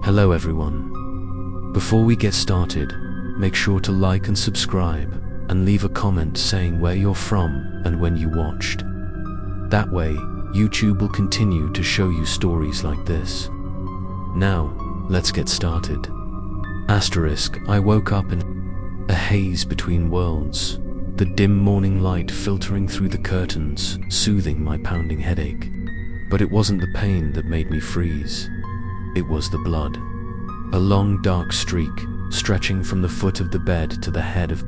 Hello everyone. Before we get started, make sure to like and subscribe, and leave a comment saying where you're from and when you watched. That way, YouTube will continue to show you stories like this. Now, let's get started. I woke up in a haze between worlds, the dim morning light filtering through the curtains, soothing my pounding headache. But it wasn't the pain that made me freeze. It was the blood. A long dark streak, stretching from the foot of the bed to the head of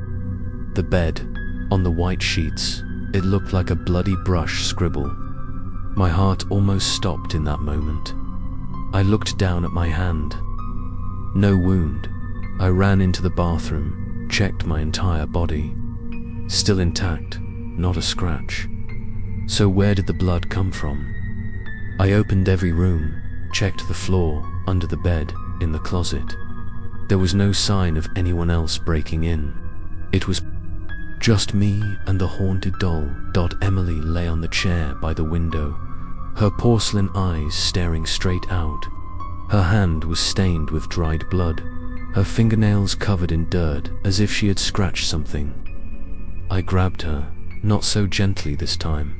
the bed. On the white sheets, it looked like a bloody brush scribble. My heart almost stopped in that moment. I looked down at my hand. No wound. I ran into the bathroom, checked my entire body. Still intact, not a scratch. So where did the blood come from? I opened every room, checked the floor, under the bed, in the closet. There was no sign of anyone else breaking in. It was just me and the haunted doll. Emily lay on the chair by the window, her porcelain eyes staring straight out. Her hand was stained with dried blood, her fingernails covered in dirt as if she had scratched something. I grabbed her, not so gently this time.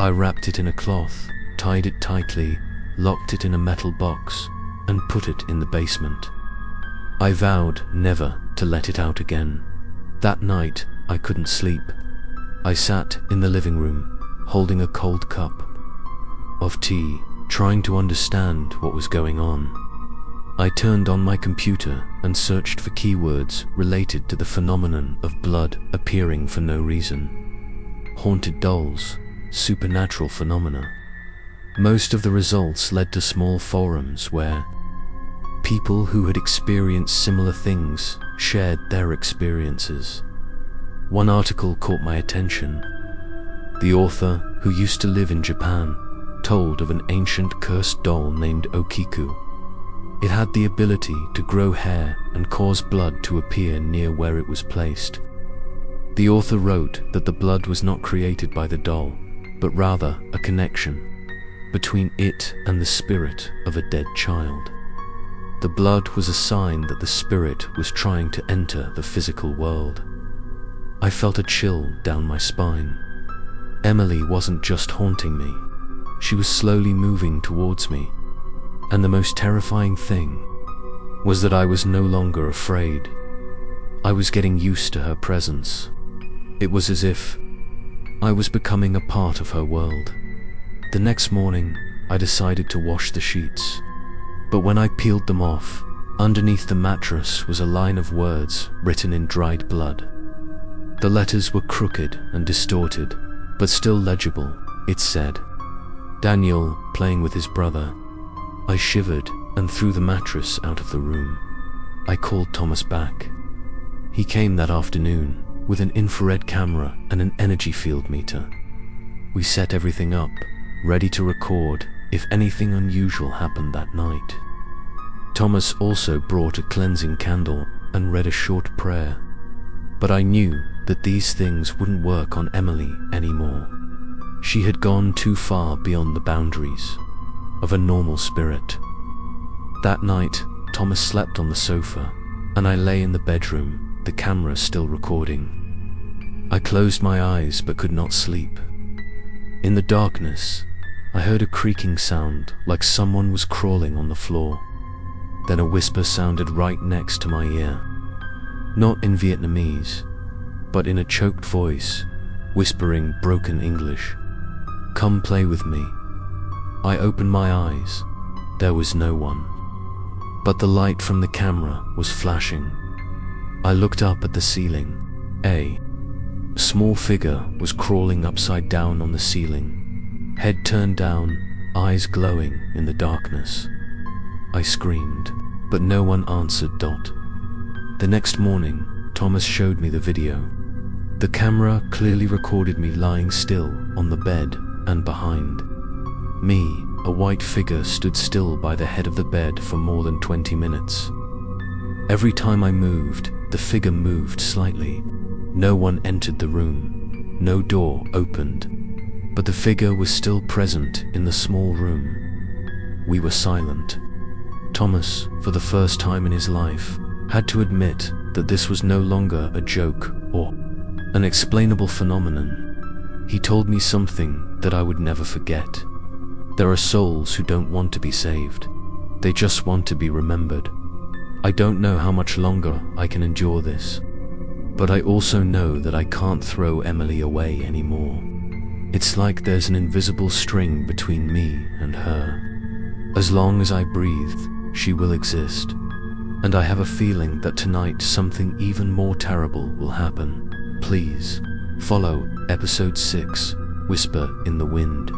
I wrapped it in a cloth, tied it tightly, locked it in a metal box, and put it in the basement. I vowed never to let it out again. That night, I couldn't sleep. I sat in the living room, holding a cold cup of tea, trying to understand what was going on. I turned on my computer and searched for keywords related to the phenomenon of blood appearing for no reason. Haunted dolls, supernatural phenomena. Most of the results led to small forums where people who had experienced similar things shared their experiences. One article caught my attention. The author, who used to live in Japan, told of an ancient cursed doll named Okiku. It had the ability to grow hair and cause blood to appear near where it was placed. The author wrote that the blood was not created by the doll, but rather a connection between it and the spirit of a dead child. The blood was a sign that the spirit was trying to enter the physical world. I felt a chill down my spine. Emily wasn't just haunting me, she was slowly moving towards me. And the most terrifying thing was that I was no longer afraid. I was getting used to her presence. It was as if I was becoming a part of her world. The next morning, I decided to wash the sheets. But when I peeled them off, underneath the mattress was a line of words written in dried blood. The letters were crooked and distorted, but still legible. It said, "Daniel playing with his brother." I shivered and threw the mattress out of the room. I called Thomas back. He came that afternoon with an infrared camera and an energy field meter. We set everything up, ready to record if anything unusual happened that night. Thomas also brought a cleansing candle and read a short prayer. But I knew that these things wouldn't work on Emily anymore. She had gone too far beyond the boundaries of a normal spirit. That night, Thomas slept on the sofa, and I lay in the bedroom, the camera still recording. I closed my eyes but could not sleep. In the darkness, I heard a creaking sound like someone was crawling on the floor. Then a whisper sounded right next to my ear. Not in Vietnamese, but in a choked voice, whispering broken English. "Come play with me." I opened my eyes. There was no one. But the light from the camera was flashing. I looked up at the ceiling. A small figure was crawling upside down on the ceiling, head turned down, eyes glowing in the darkness. I screamed, but no one answered. The next morning, Thomas showed me the video. The camera clearly recorded me lying still on the bed, and behind me, a white figure stood still by the head of the bed for more than 20 minutes. Every time I moved, the figure moved slightly. No one entered the room. No door opened. But the figure was still present in the small room. We were silent. Thomas, for the first time in his life, had to admit that this was no longer a joke or an explainable phenomenon. He told me something that I would never forget. There are souls who don't want to be saved. They just want to be remembered. I don't know how much longer I can endure this, but I also know that I can't throw Emily away anymore. It's like there's an invisible string between me and her. As long as I breathe, she will exist. And I have a feeling that tonight something even more terrible will happen. Please follow episode 6, Whisper in the Wind.